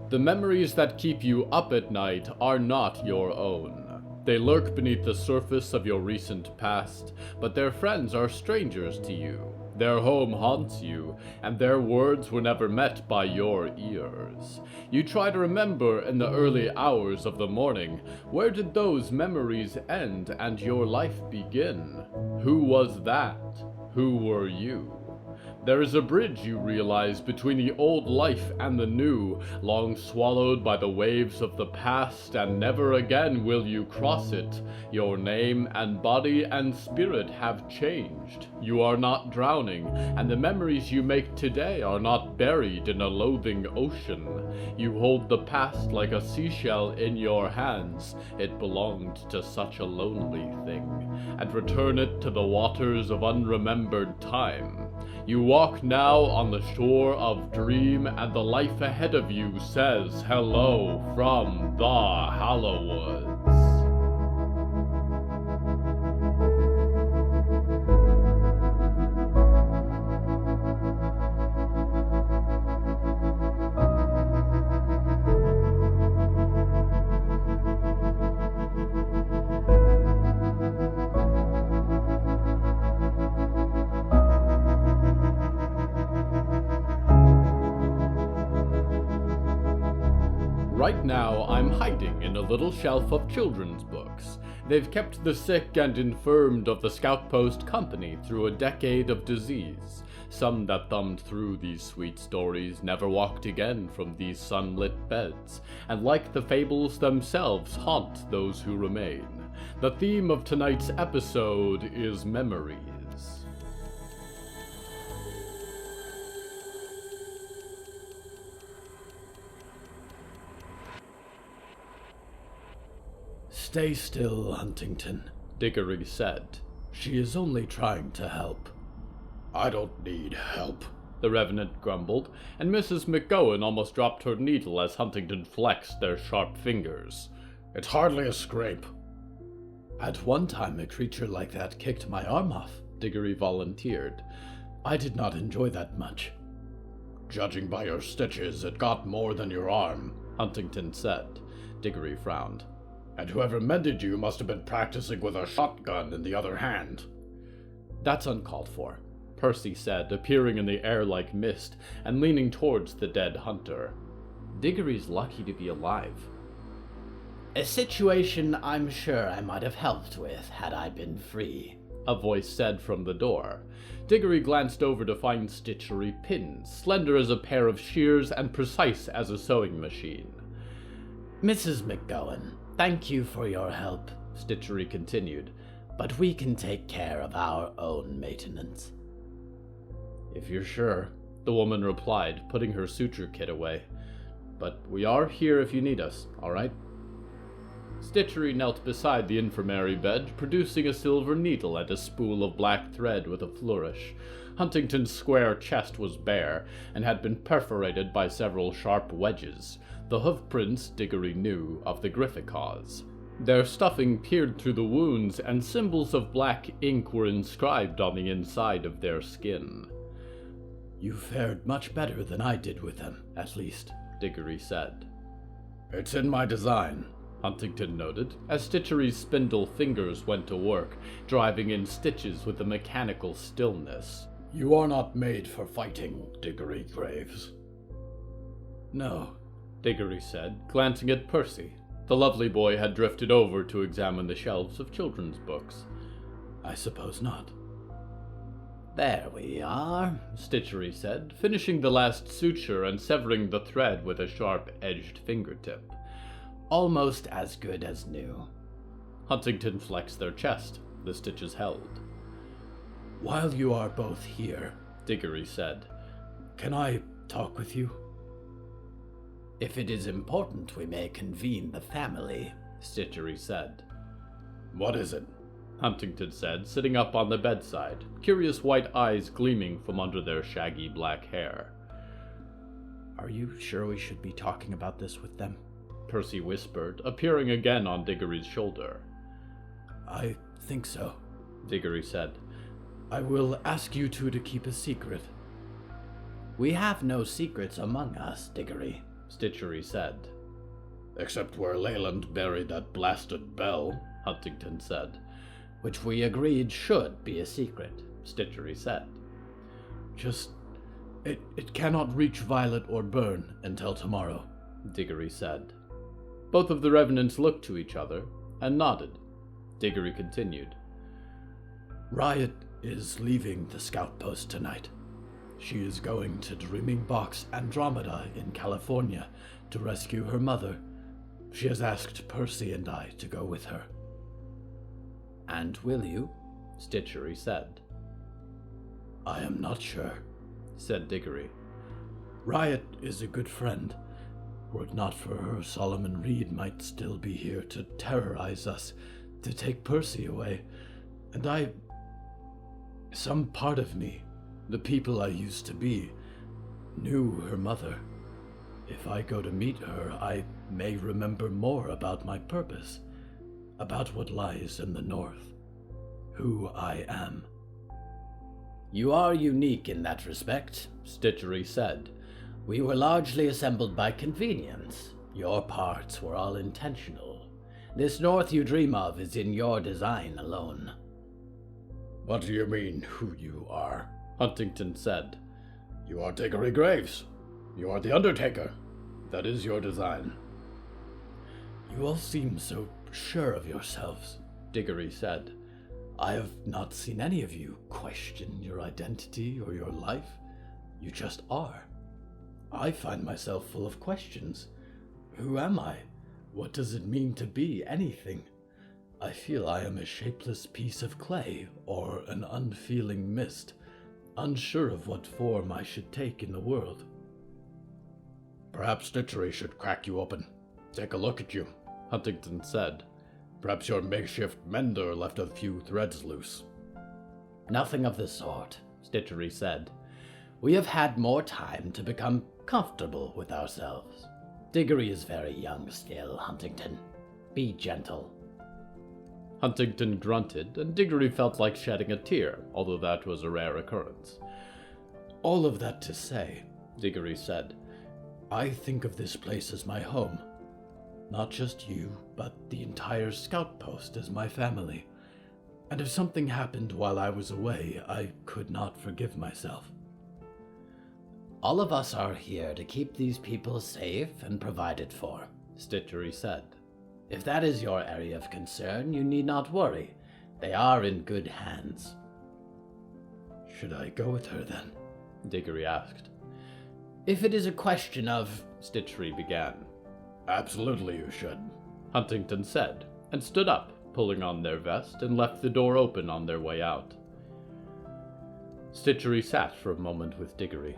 The memories that keep you up at night are not your own. They lurk beneath the surface of your recent past, but their friends are strangers to you. Their home haunts you, and their words were never met by your ears. You try to remember in the early hours of the morning, where did those memories end and your life begin? Who was that? Who were you? There is a bridge, you realize, between the old life and the new, long swallowed by the waves of the past, and never again will you cross it. Your name and body and spirit have changed. You are not drowning, and the memories you make today are not buried in a loathing ocean. You hold the past like a seashell in your hands. It belonged to such a lonely thing, and return it to the waters of unremembered time. You walk now on the shore of dream, and the life ahead of you says hello from the Hallowoods. Right now, I'm hiding in a little shelf of children's books. They've kept the sick and infirmed of the Scout Post company through a decade of disease. Some that thumbed through these sweet stories never walked again from these sunlit beds, and like the fables themselves haunt those who remain. The theme of tonight's episode is memories. "Stay still, Huntington," Diggory said. "She is only trying to help." "I don't need help," the Revenant grumbled, and Mrs. McGowan almost dropped her needle as Huntington flexed their sharp fingers. "It's hardly a scrape." "At one time a creature like that kicked my arm off," Diggory volunteered. "I did not enjoy that much." "Judging by your stitches, it got more than your arm," Huntington said. Diggory frowned. "And whoever mended you must have been practicing with a shotgun in the other hand." "That's uncalled for," Percy said, appearing in the air like mist and leaning towards the dead hunter. "Diggory's lucky to be alive." "A situation I'm sure I might have helped with had I been free," a voice said from the door. Diggory glanced over to find Stitchery pinned, slender as a pair of shears and precise as a sewing machine. "Mrs. McGowan, thank you for your help," Stitchery continued, "but we can take care of our own maintenance." "If you're sure," the woman replied, putting her suture kit away. "But we are here if you need us, all right?" Stitchery knelt beside the infirmary bed, producing a silver needle and a spool of black thread with a flourish. Huntington's square chest was bare, and had been perforated by several sharp wedges, the hoofprints, Diggory knew, of the Gryphicaws. Their stuffing peered through the wounds, and symbols of black ink were inscribed on the inside of their skin. "You fared much better than I did with them, at least," Diggory said. "It's in my design," Huntington noted, as Stitchery's spindle fingers went to work, driving in stitches with a mechanical stillness. "You are not made for fighting, Diggory Graves." "No," Diggory said, glancing at Percy. The lovely boy had drifted over to examine the shelves of children's books. "I suppose not." "There we are," Stitchery said, finishing the last suture and severing the thread with a sharp-edged fingertip. "Almost as good as new." Huntington flexed their chest. The stitches held. "While you are both here," Diggory said, "can I talk with you?" "If it is important, we may convene the family," Stitchery said. "What is it?" Huntington said, sitting up on the bedside, curious white eyes gleaming from under their shaggy black hair. "Are you sure we should be talking about this with them?" Percy whispered, appearing again on Diggory's shoulder. "I think so," Diggory said. "I will ask you two to keep a secret." "We have no secrets among us, Diggory," Stitchery said. Except where Leyland buried that blasted bell, Huntington said. Which we agreed should be a secret, Stitchery said. It cannot reach Violet or Burn until tomorrow, Diggory said. Both of the revenants looked to each other and nodded. Diggory continued. Riot is leaving the scout post tonight. She is going to Dreaming Box Andromeda in California to rescue her mother. She has asked Percy and I to go with her. And will you? Stitchery said. I am not sure, said Diggory. Riot is a good friend. Were it not for her, Solomon Reed might still be here to terrorize us, to take Percy away. And some part of me, the people I used to be, knew her mother. If I go to meet her, I may remember more about my purpose, about what lies in the north, who I am. You are unique in that respect, Stitchery said. We were largely assembled by convenience. Your parts were all intentional. This north you dream of is in your design alone. What do you mean, who you are? Huntington said. You are Diggory Graves. You are the Undertaker. That is your design. You all seem so sure of yourselves, Diggory said. I have not seen any of you question your identity or your life. You just are. I find myself full of questions. Who am I? What does it mean to be anything? I feel I am a shapeless piece of clay or an unfeeling mist, unsure of what form I should take in the world. Perhaps Stitchery should crack you open. Take a look at you, Huntington said. Perhaps your makeshift mender left a few threads loose. Nothing of the sort, Stitchery said. We have had more time to become comfortable with ourselves. Diggory is very young still, Huntington. Be gentle. Huntington grunted, and Diggory felt like shedding a tear, although that was a rare occurrence. All of that to say, Diggory said, I think of this place as my home. Not just you, but the entire scout post as my family. And if something happened while I was away, I could not forgive myself. All of us are here to keep these people safe and provided for, Stitchery said. If that is your area of concern, you need not worry. They are in good hands. Should I go with her then? Diggory asked. If it is a question of... Stitchery began. Absolutely you should, Huntington said, and stood up, pulling on their vest, and left the door open on their way out. Stitchery sat for a moment with Diggory.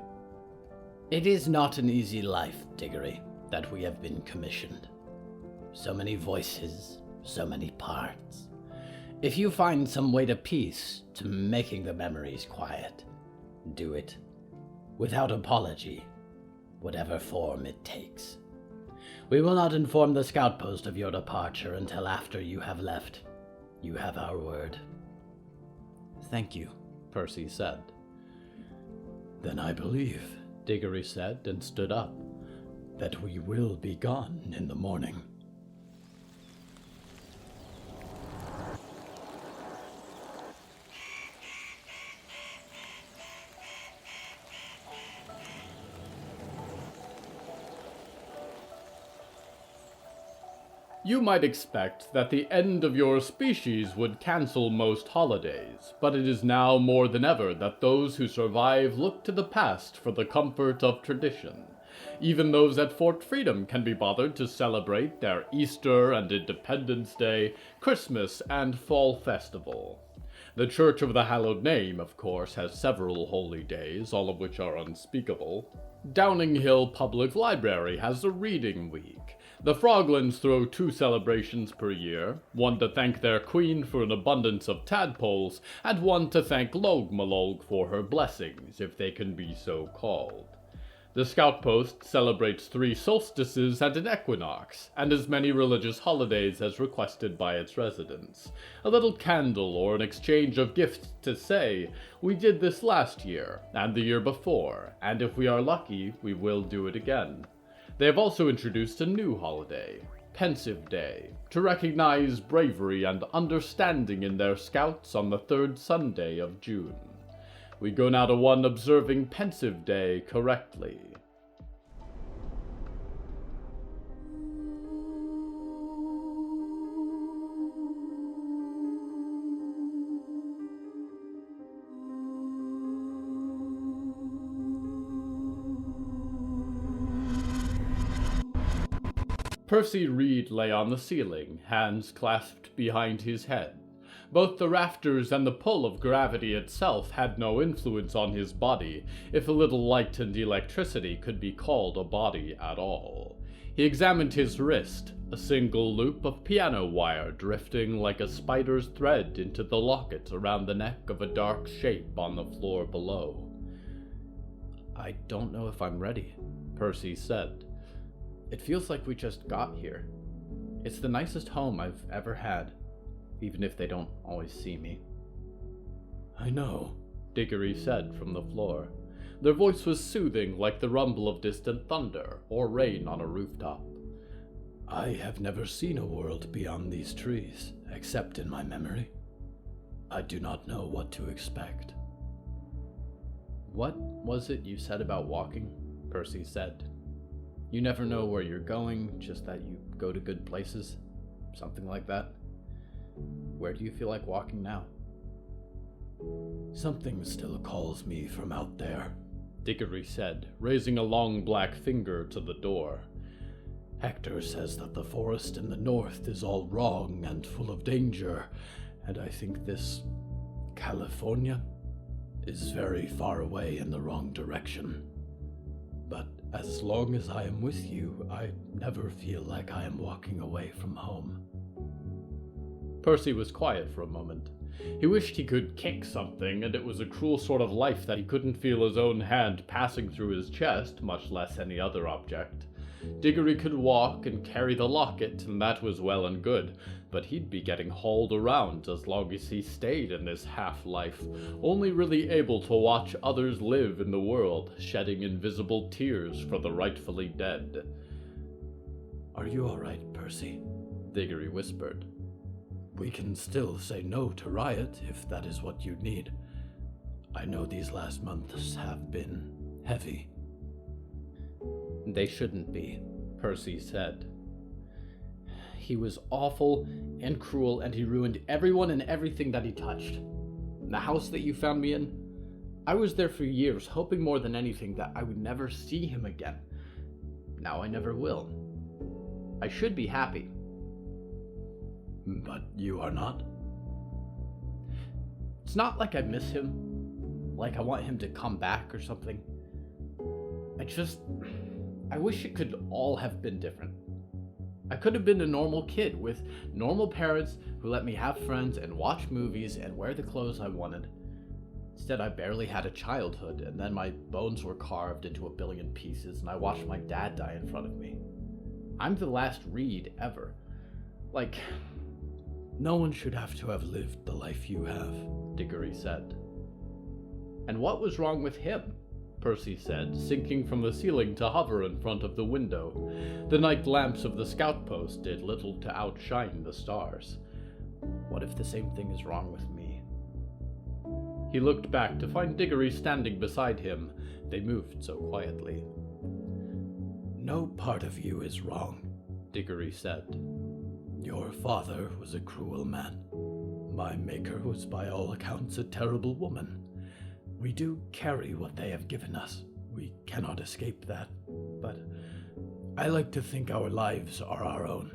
It is not an easy life, Diggory, that we have been commissioned. So many voices, so many parts. If you find some way to peace, to making the memories quiet, do it. Without apology, whatever form it takes. We will not inform the scout post of your departure until after you have left. You have our word. Thank you, Percy said. Then I believe, Diggory said, and stood up, that we will be gone in the morning. You might expect that the end of your species would cancel most holidays, but it is now more than ever that those who survive look to the past for the comfort of tradition. Even those at Fort Freedom can be bothered to celebrate their Easter and Independence Day, Christmas, and Fall Festival. The Church of the Hallowed Name, of course, has several holy days, all of which are unspeakable. Downing Hill Public Library has a reading week. The Froglands throw 2 celebrations per year, one to thank their queen for an abundance of tadpoles, and one to thank Logmalog for her blessings, if they can be so called. The Scout Post celebrates 3 solstices and an equinox, and as many religious holidays as requested by its residents. A little candle or an exchange of gifts to say, we did this last year, and the year before, and if we are lucky, we will do it again. They have also introduced a new holiday, Pensive Day, to recognize bravery and understanding in their scouts on the third Sunday of June. We go now to one observing Pensive Day correctly. Percy Reed lay on the ceiling, hands clasped behind his head. Both the rafters and the pull of gravity itself had no influence on his body, if a little light and electricity could be called a body at all. He examined his wrist, a single loop of piano wire drifting like a spider's thread into the locket around the neck of a dark shape on the floor below. "I don't know if I'm ready," Percy said. "It feels like we just got here. It's the nicest home I've ever had, even if they don't always see me." "I know," Diggory said from the floor. Their voice was soothing, like the rumble of distant thunder or rain on a rooftop. "I have never seen a world beyond these trees, except in my memory. I do not know what to expect." "What was it you said about walking?" Percy said. "You never know where you're going, just that you go to good places. Something like that. Where do you feel like walking now?" "Something still calls me from out there," Diggory said, raising a long black finger to the door. "Hector says that the forest in the north is all wrong and full of danger, and I think this California is very far away in the wrong direction. But as long as I am with you, I never feel like I am walking away from home." Percy was quiet for a moment. He wished he could kick something, and it was a cruel sort of life that he couldn't feel his own hand passing through his chest, much less any other object. Diggory could walk and carry the locket, and that was well and good, but he'd be getting hauled around as long as he stayed in this half-life, only really able to watch others live in the world, shedding invisible tears for the rightfully dead. "Are you all right, Percy?" Diggory whispered. "We can still say no to Riot if that is what you need. I know these last months have been heavy." "They shouldn't be," Percy said. "He was awful and cruel, and he ruined everyone and everything that he touched. The house that you found me in, I was there for years, hoping more than anything that I would never see him again. Now I never will. I should be happy." "But you are not?" "It's not like I miss him, like I want him to come back or something. I wish it could all have been different. I could have been a normal kid with normal parents who let me have friends and watch movies and wear the clothes I wanted. Instead, I barely had a childhood, and then my bones were carved into a billion pieces, and I watched my dad die in front of me. I'm the last Reed ever. "No one should have to have lived the life you have," Diggory said. "And what was wrong with him?" Percy said, sinking from the ceiling to hover in front of the window. The night lamps of the scout post did little to outshine the stars. What if the same thing is wrong with me? He looked back to find Diggory standing beside him. They moved so quietly. "No part of you is wrong," Diggory said. "Your father was a cruel man. My maker was by all accounts a terrible woman. We do carry what they have given us. We cannot escape that. But I like to think our lives are our own.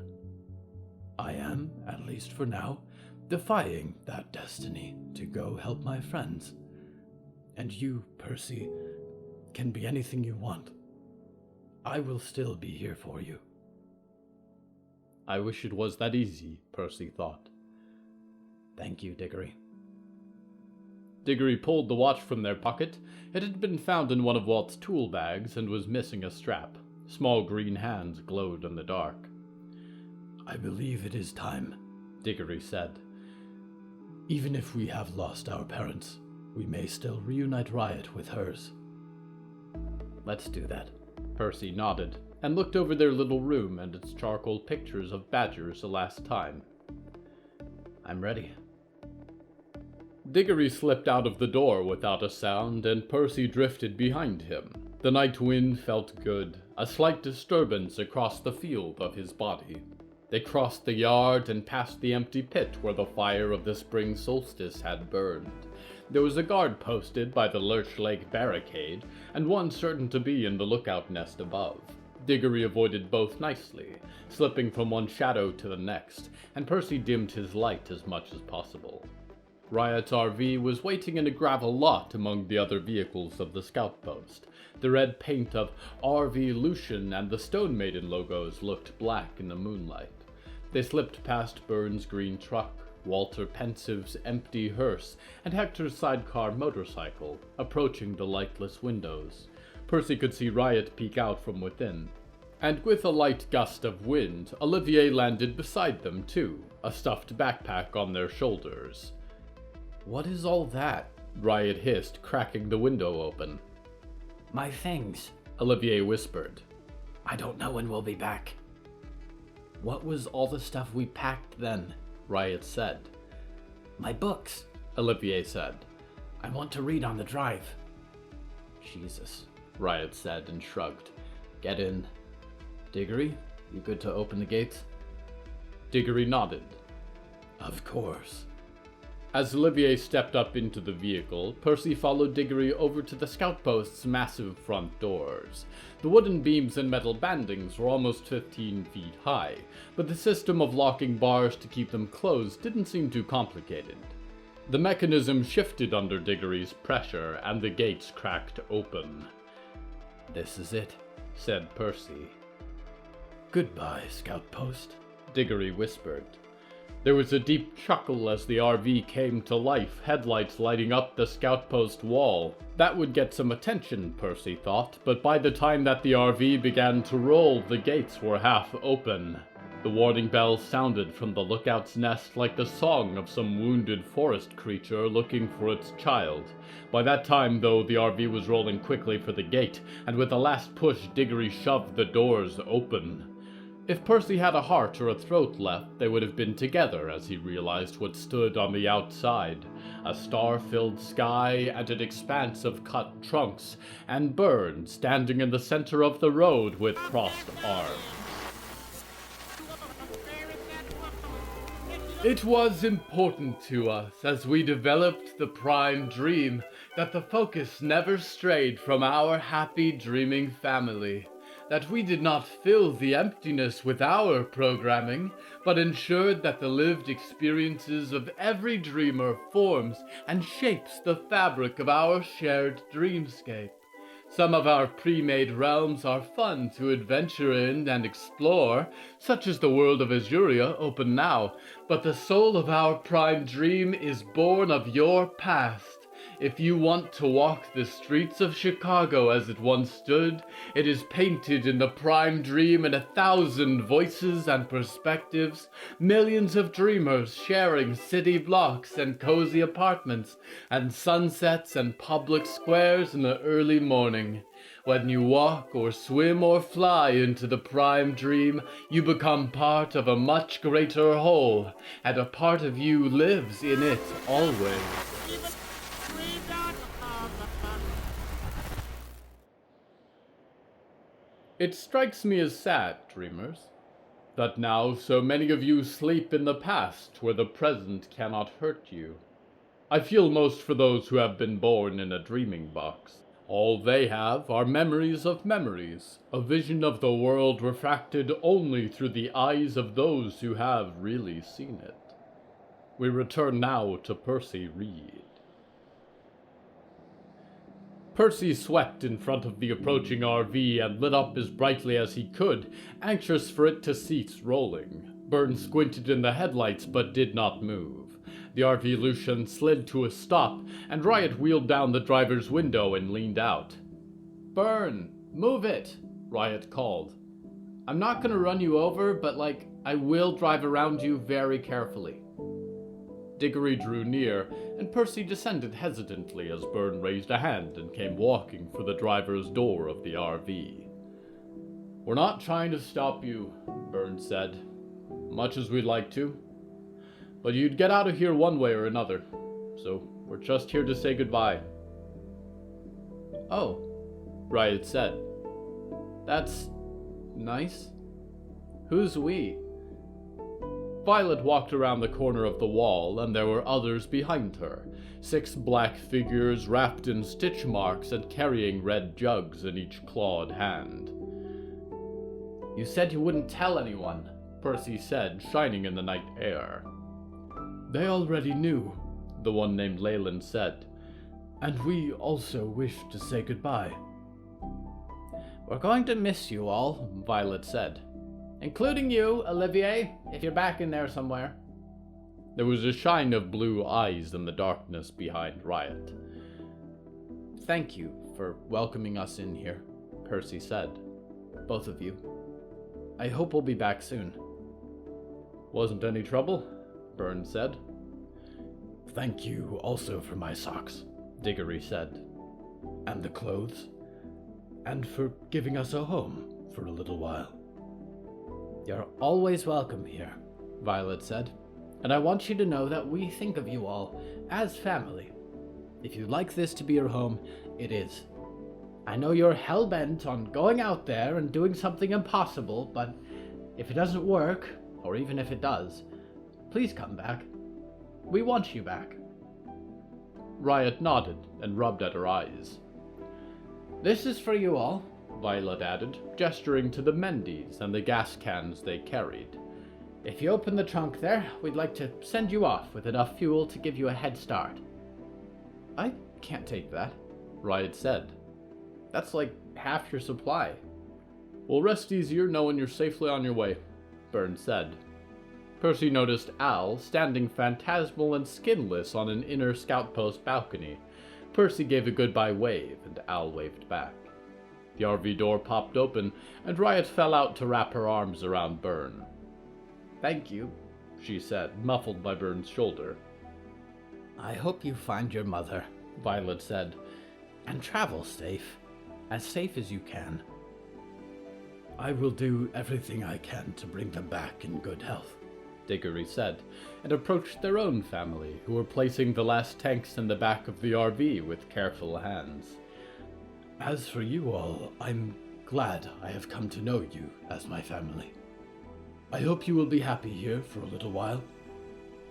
I am, at least for now, defying that destiny to go help my friends. And you, Percy, can be anything you want. I will still be here for you." I wish it was that easy, Percy thought. "Thank you, Diggory." Diggory pulled the watch from their pocket. It had been found in one of Walt's tool bags and was missing a strap. Small green hands glowed in the dark. "I believe it is time," Diggory said. "Even if we have lost our parents, we may still reunite Riot with hers." "Let's do that." Percy nodded. and looked over their little room and its charcoal pictures of badgers a last time. I'm ready. Diggory slipped out of the door without a sound, and Percy drifted behind him. The night wind felt good, a slight disturbance across the field of his body. They crossed the yard and passed the empty pit where the fire of the spring solstice had burned. There was a guard posted by the Lurch Lake barricade, and one certain to be in the lookout nest above. Diggory avoided both nicely, slipping from one shadow to the next, and Percy dimmed his light as much as possible. Riot's RV was waiting in a gravel lot among the other vehicles of the scout post. The red paint of RV Lucian and the Stone Maiden logos looked black in the moonlight. They slipped past Burns' green truck, Walter Pensive's empty hearse, and Hector's sidecar motorcycle, approaching the lightless windows. Percy could see Riot peek out from within. And with a light gust of wind, Olivier landed beside them too, a stuffed backpack on their shoulders. What is all that? Riot hissed, cracking the window open. My things, Olivier whispered. I don't know when we'll be back. What was all the stuff we packed then? Riot said. My books, Olivier said. I want to read on the drive. Jesus, Riot said and shrugged. Get in. Diggory, you good to open the gates? Diggory nodded. Of course. As Olivier stepped up into the vehicle, Percy followed Diggory over to the scout post's massive front doors. The wooden beams and metal bandings were almost 15 feet high, but the system of locking bars to keep them closed didn't seem too complicated. The mechanism shifted under Diggory's pressure, and the gates cracked open. This is it, said Percy. Goodbye, scout post, Diggory whispered. There was a deep chuckle as the RV came to life, headlights lighting up the scout post wall. That would get some attention, Percy thought, but by the time that the RV began to roll, the gates were half open. The warning bell sounded from the lookout's nest like the song of some wounded forest creature looking for its child. By that time, though, the RV was rolling quickly for the gate, and with a last push, Diggory shoved the doors open. If Percy had a heart or a throat left, they would have been together as he realized what stood on the outside. A star-filled sky and an expanse of cut trunks, and Burn standing in the center of the road with crossed arms. It was important to us as we developed the Prime Dream that the focus never strayed from our happy dreaming family. That we did not fill the emptiness with our programming, but ensured that the lived experiences of every dreamer forms and shapes the fabric of our shared dreamscape. Some of our pre-made realms are fun to adventure in and explore, such as the world of Azuria, open now, but the soul of our prime dream is born of your past. If you want to walk the streets of Chicago as it once stood, it is painted in the prime dream in 1,000 voices and perspectives, millions of dreamers sharing city blocks and cozy apartments, and sunsets and public squares in the early morning. When you walk or swim or fly into the prime dream, you become part of a much greater whole, and a part of you lives in it always. It strikes me as sad, dreamers, that now so many of you sleep in the past where the present cannot hurt you. I feel most for those who have been born in a dreaming box. All they have are memories of memories, a vision of the world refracted only through the eyes of those who have really seen it. We return now to Percy Reed. Percy swept in front of the approaching RV and lit up as brightly as he could, anxious for it to cease rolling. Burn squinted in the headlights but did not move. The RV Lucian slid to a stop, and Riot wheeled down the driver's window and leaned out. "Burn, move it," Riot called. "I'm not gonna run you over, but I will drive around you very carefully." Diggory drew near, and Percy descended hesitantly as Burn raised a hand and came walking for the driver's door of the RV. We're not trying to stop you, Burns said, much as we'd like to. But you'd get out of here one way or another, so we're just here to say goodbye. Oh, Riot said. that's nice. Who's we? Violet walked around the corner of the wall, and there were others behind her. 6 black figures wrapped in stitch marks and carrying red jugs in each clawed hand. You said you wouldn't tell anyone. Percy said, shining in the night air. They already knew, The one named Leyland said. and we also wish to say goodbye. We're going to miss you all, Violet said. Including you, Olivier, if you're back in there somewhere. There was a shine of blue eyes in the darkness behind Riot. Thank you for welcoming us in here, Percy said. Both of you. I hope we'll be back soon. Wasn't any trouble, Burns said. Thank you also for my socks, Diggory said. and the clothes, and for giving us a home for a little while. You're always welcome here, Violet said. And I want you to know that we think of you all as family. If you'd like this to be your home, it is. I know you're hell-bent on going out there and doing something impossible, but if it doesn't work, or even if it does, please come back. We want you back. Riot nodded and rubbed at her eyes. This is for you all. Violet added, gesturing to the Mendes and the gas cans they carried. If you open the trunk there, we'd like to send you off with enough fuel to give you a head start. I can't take that, Riot said. That's like half your supply. We'll rest easier knowing you're safely on your way, Burns said. Percy noticed Al standing phantasmal and skinless on an inner scout post balcony. Percy gave a goodbye wave, and Al waved back. The RV door popped open, and Riot fell out to wrap her arms around Burn. Thank you, she said, muffled by Burn's shoulder. I hope you find your mother, Violet said. and travel safe. As safe as you can. I will do everything I can to bring them back in good health, Diggory said, and approached their own family, who were placing the last tanks in the back of the RV with careful hands. As for you all, I'm glad I have come to know you as my family. I hope you will be happy here for a little while.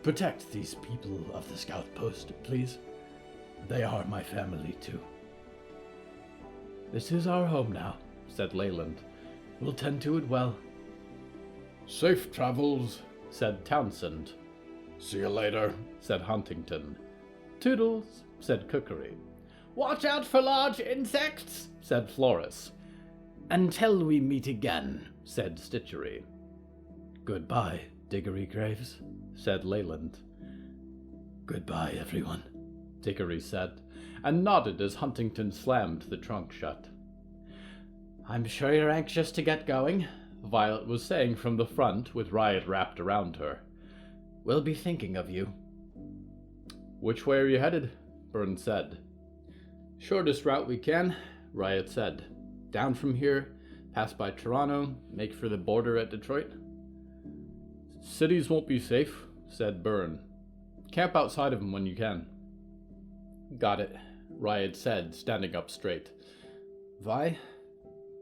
Protect these people of the scout post, please. They are my family too. This is our home now, Said Leyland. We'll tend to it well. Safe travels. Said Townsend. See you later. Said Huntington. Toodles, said Cookery. Watch out for large insects, Said Floris. until we meet again. Said Stitchery. Goodbye, Diggory Graves. Said Leyland. Goodbye, everyone. Diggory said, and nodded as Huntington slammed the trunk shut. I'm sure you're anxious to get going. Violet was saying from the front, with Riot wrapped around her. We'll be thinking of you. Which way are you headed? Burns said. Shortest route we can, Riot said. down from here, pass by Toronto, make for the border at Detroit. Cities won't be safe, said Burn. Camp outside of them when you can. Got it. Riot said, standing up straight. Vi?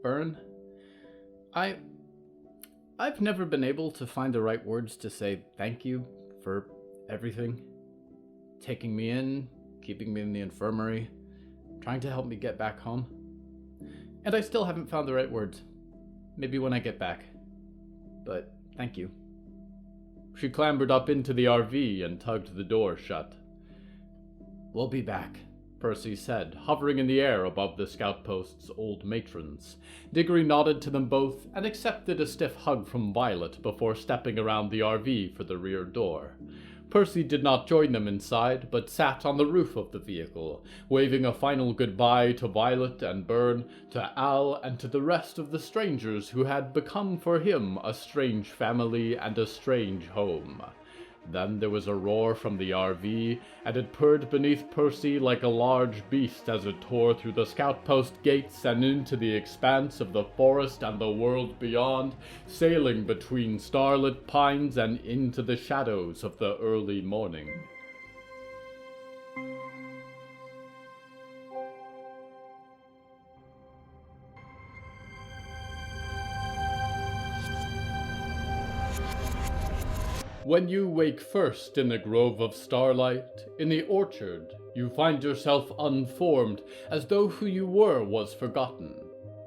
Burn? I've never been able to find the right words to say thank you for everything. Taking me in, keeping me in the infirmary, trying to help me get back home. And I still haven't found the right words. Maybe when I get back. But thank you. She clambered up into the RV and tugged the door shut. We'll be back, Percy said, hovering in the air above the scout post's old matrons. Diggory nodded to them both and accepted a stiff hug from Violet before stepping around the RV for the rear door. Percy did not join them inside, but sat on the roof of the vehicle, waving a final goodbye to Violet and Burn, to Al, and to the rest of the strangers who had become for him a strange family and a strange home. Then there was a roar from the RV, and it purred beneath Percy like a large beast as it tore through the scout post gates and into the expanse of the forest and the world beyond, sailing between starlit pines and into the shadows of the early morning. When you wake first in the grove of starlight, in the orchard, you find yourself unformed, as though who you were was forgotten.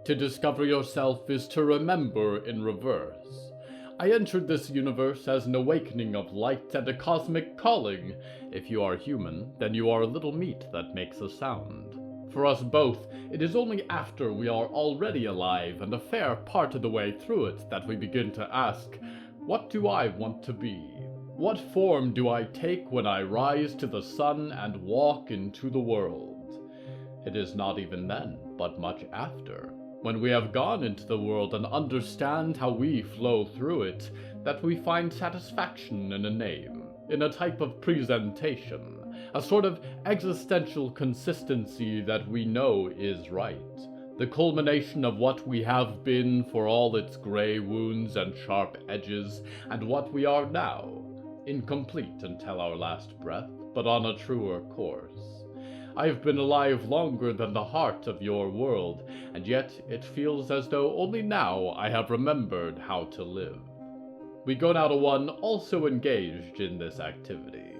To discover yourself is to remember in reverse. I entered this universe as an awakening of light and a cosmic calling. If you are human, then you are a little meat that makes a sound. For us both, it is only after we are already alive and a fair part of the way through it that we begin to ask, what do I want to be? What form do I take when I rise to the sun and walk into the world? It is not even then, but much after, when we have gone into the world and understand how we flow through it, that we find satisfaction in a name, in a type of presentation, a sort of existential consistency that we know is right. The culmination of what we have been for all its gray wounds and sharp edges, and what we are now, incomplete until our last breath, but on a truer course. I have been alive longer than the heart of your world, and yet it feels as though only now I have remembered how to live. We go now to one also engaged in this activity.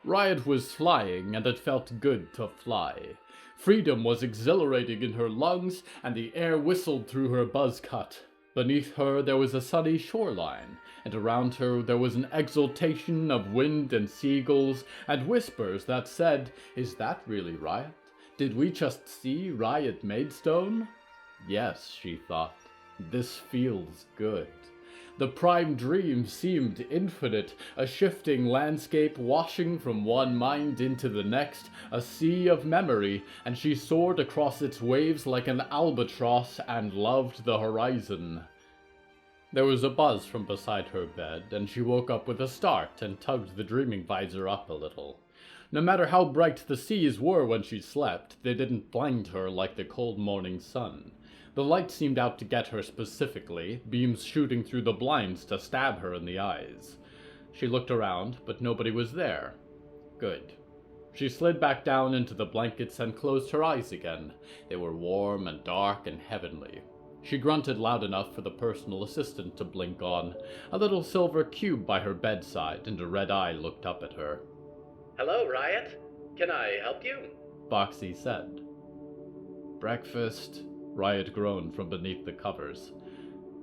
Riot was flying, and it felt good to fly. Freedom was exhilarating in her lungs, and the air whistled through her buzz cut. Beneath her there was a sunny shoreline, and around her there was an exultation of wind and seagulls, and whispers that said, "Is that really Riot? Did we just see Riot Maidstone?" Yes, she thought, this feels good. The prime dream seemed infinite, a shifting landscape washing from one mind into the next, a sea of memory, and she soared across its waves like an albatross and loved the horizon. There was a buzz from beside her bed, and she woke up with a start and tugged the dreaming visor up a little. No matter how bright the seas were when she slept, they didn't blind her like the cold morning sun. The light seemed out to get her specifically, beams shooting through the blinds to stab her in the eyes. She looked around, but nobody was there. Good. She slid back down into the blankets and closed her eyes again. They were warm and dark and heavenly. She grunted loud enough for the personal assistant to blink on, a little silver cube by her bedside, and a red eye looked up at her. "Hello, Riot. Can I help you?" Boxy said. "Breakfast," Riot groaned from beneath the covers.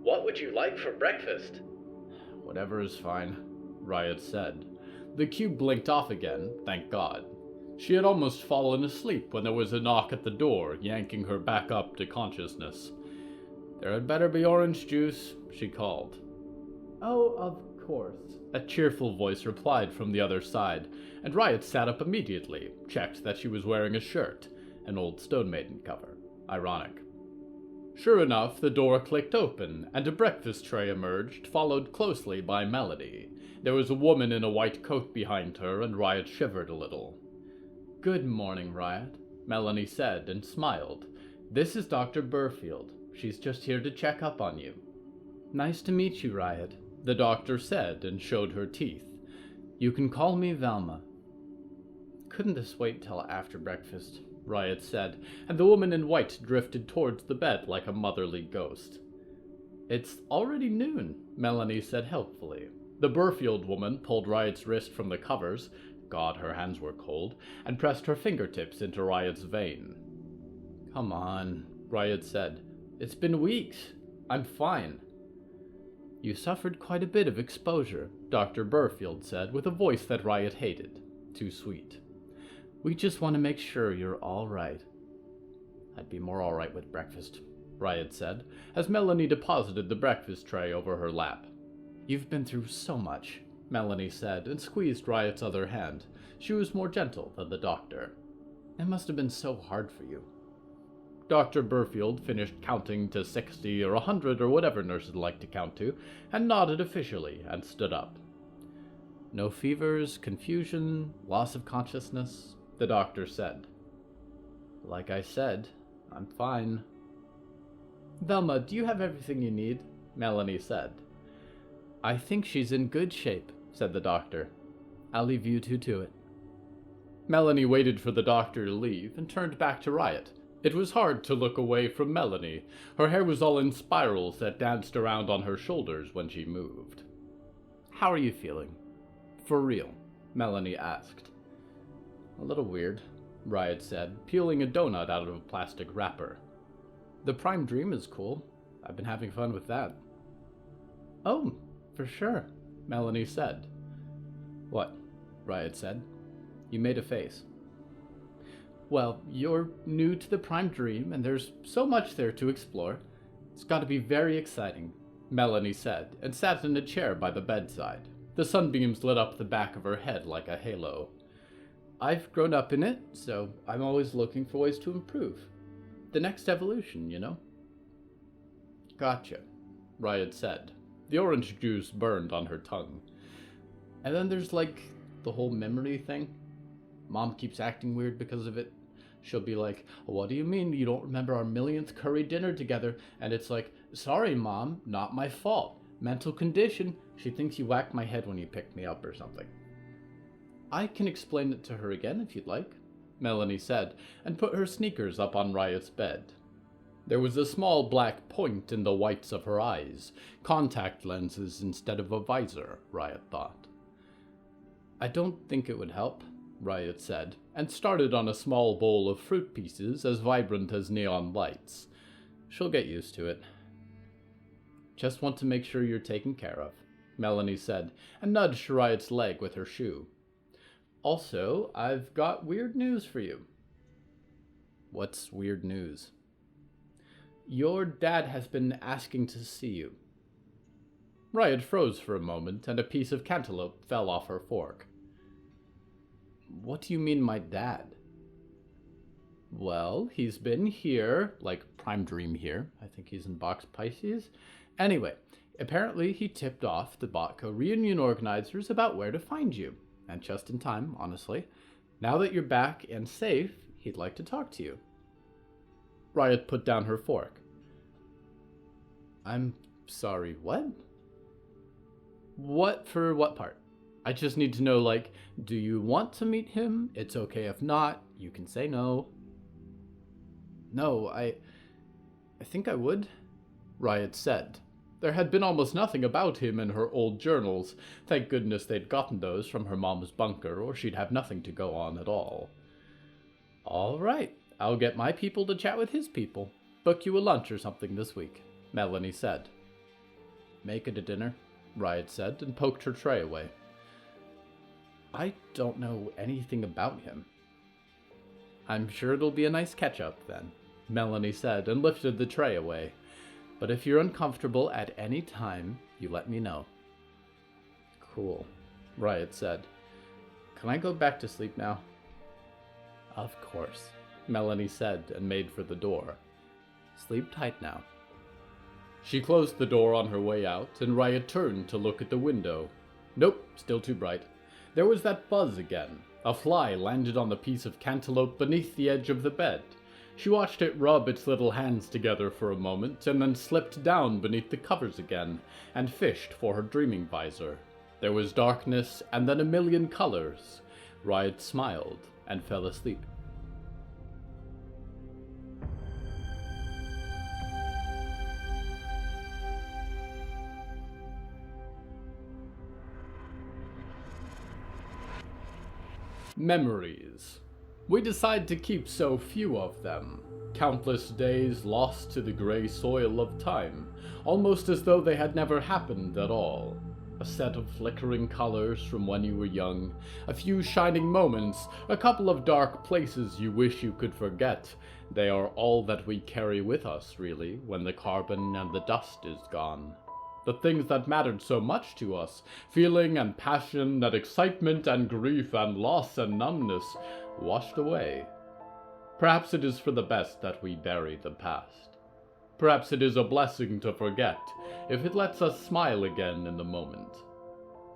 "What would you like for breakfast?" "Whatever is fine," Riot said. The cube blinked off again, thank God. She had almost fallen asleep when there was a knock at the door, yanking her back up to consciousness. "There had better be orange juice," she called. "Oh, of course," a cheerful voice replied from the other side, and Riot sat up immediately, checked that she was wearing a shirt, an old Stone Maiden cover. Ironic. Sure enough, the door clicked open, and a breakfast tray emerged, followed closely by Melody. There was a woman in a white coat behind her, and Riot shivered a little. "Good morning, Riot," Melanie said, and smiled. "This is Dr. Burfield. She's just here to check up on you." "Nice to meet you, Riot," the doctor said, and showed her teeth. "You can call me Velma." "Couldn't this wait till after breakfast?" Riot said, and the woman in white drifted towards the bed like a motherly ghost. "It's already noon," Melanie said helpfully. The Burfield woman pulled Riot's wrist from the covers, God, her hands were cold, and pressed her fingertips into Riot's vein. "Come on," Riot said. "It's been weeks. I'm fine." "You suffered quite a bit of exposure," Dr. Burfield said, with a voice that Riot hated. Too sweet. "We just want to make sure you're all right." "I'd be more all right with breakfast," Riot said, as Melanie deposited the breakfast tray over her lap. "You've been through so much. Melanie said, and squeezed Riot's other hand. She was more gentle than the doctor. It must have been so hard for you. Dr. Burfield finished counting to 60 or 100 or whatever nurses like to count to, and nodded officially and stood up. No fevers, confusion, loss of consciousness, the doctor said. Like I said, I'm fine. Velma, do you have everything you need? Melanie said. I think she's in good shape, said the doctor. I'll leave you two to it. Melanie waited for the doctor to leave and turned back to Riot. It was hard to look away from Melanie. Her hair was all in spirals that danced around on her shoulders when she moved. How are you feeling? For real? Melanie asked. A little weird, Riot said, peeling a donut out of a plastic wrapper. The Prime Dream is cool. I've been having fun with that. Oh, for sure, Melanie said. What? Riot said. You made a face. Well, you're new to the Prime Dream, and there's so much there to explore. It's got to be very exciting, Melanie said, and sat in a chair by the bedside. The sunbeams lit up the back of her head like a halo. I've grown up in it, so I'm always looking for ways to improve. The next evolution, you know? Gotcha, Riot said. The orange juice burned on her tongue. And then there's, like, the whole memory thing. Mom keeps acting weird because of it. She'll be like, what do you mean you don't remember our millionth curry dinner together? And it's like, sorry, Mom, not my fault. Mental condition. She thinks you whacked my head when you picked me up or something. I can explain it to her again if you'd like, Melanie said, and put her sneakers up on Riot's bed. There was a small black point in the whites of her eyes, contact lenses instead of a visor, Riot thought. I don't think it would help, Riot said, and started on a small bowl of fruit pieces as vibrant as neon lights. She'll get used to it. Just want to make sure you're taken care of, Melanie said, and nudged Riot's leg with her shoe. Also, I've got weird news for you. What's weird news? Your dad has been asking to see you. Riot froze for a moment, and a piece of cantaloupe fell off her fork. What do you mean, my dad? Well, he's been here, like Prime Dream here. I think he's in Box Pisces. Anyway, apparently he tipped off the Botco reunion organizers about where to find you. And just in time, honestly. Now that you're back and safe, he'd like to talk to you. Riot put down her fork. I'm sorry, what? What for what part? I just need to know, like, do you want to meet him? It's okay if not. You can say no. No, I think I would, Riot said. There had been almost nothing about him in her old journals. Thank goodness they'd gotten those from her mom's bunker, or she'd have nothing to go on at all. All right, I'll get my people to chat with his people. Book you a lunch or something this week, Melanie said. Make it a dinner, Riot said, and poked her tray away. I don't know anything about him. I'm sure it'll be a nice catch-up, then, Melanie said, and lifted the tray away. But if you're uncomfortable at any time, you let me know. Cool, Riot said. Can I go back to sleep now? Of course, Melanie said, and made for the door. Sleep tight now. She closed the door on her way out, and Riot turned to look at the window. Nope, still too bright. There was that buzz again. A fly landed on the piece of cantaloupe beneath the edge of the bed. She watched it rub its little hands together for a moment, and then slipped down beneath the covers again, and fished for her dreaming visor. There was darkness, and then a million colors. Riot smiled, and fell asleep. Memories. We decide to keep so few of them. Countless days lost to the gray soil of time, almost as though they had never happened at all. A set of flickering colors from when you were young, a few shining moments, a couple of dark places you wish you could forget. They are all that we carry with us, really, when the carbon and the dust is gone. the things that mattered so much to us, feeling and passion and excitement and grief and loss and numbness, washed away. Perhaps it is for the best that we bury the past. Perhaps it is a blessing to forget, if it lets us smile again in the moment.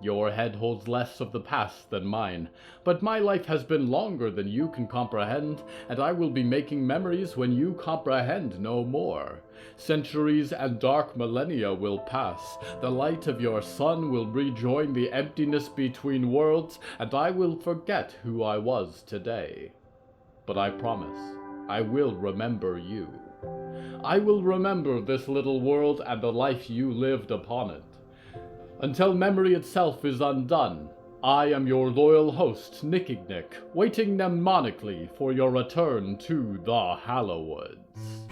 Your head holds less of the past than mine, but my life has been longer than you can comprehend, and I will be making memories when you comprehend no more. Centuries and dark millennia will pass, the light of your sun will rejoin the emptiness between worlds, and I will forget who I was today. But I promise, I will remember you. I will remember this little world and the life you lived upon it. Until memory itself is undone, I am your loyal host, Nickignick, waiting mnemonically for your return to the Hallowoods.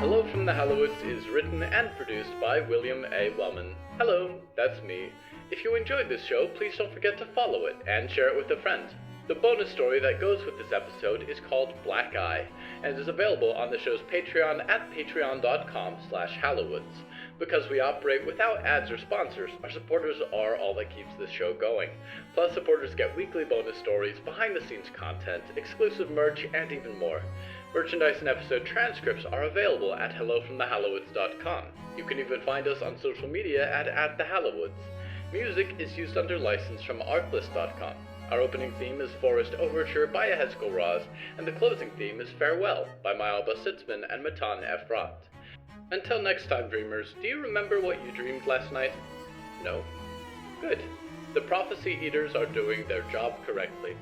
Hello from the Hallowoods is written and produced by William A. Wellman. Hello, that's me. If you enjoyed this show, please don't forget to follow it and share it with a friend. The bonus story that goes with this episode is called Black Eye, and is available on the show's Patreon at patreon.com/Hallowoods. Because we operate without ads or sponsors, our supporters are all that keeps this show going. Plus, supporters get weekly bonus stories, behind-the-scenes content, exclusive merch, and even more. Merchandise and episode transcripts are available at hellofromthehallowoods.com. You can even find us on social media at the Hallowoods. Music is used under license from artlist.com. Our opening theme is Forest Overture by Yehezkel Raz, and the closing theme is Farewell by Belsitzman and Matan Ephrat. Until next time, dreamers, do you remember what you dreamed last night? No? Good. The prophecy eaters are doing their job correctly.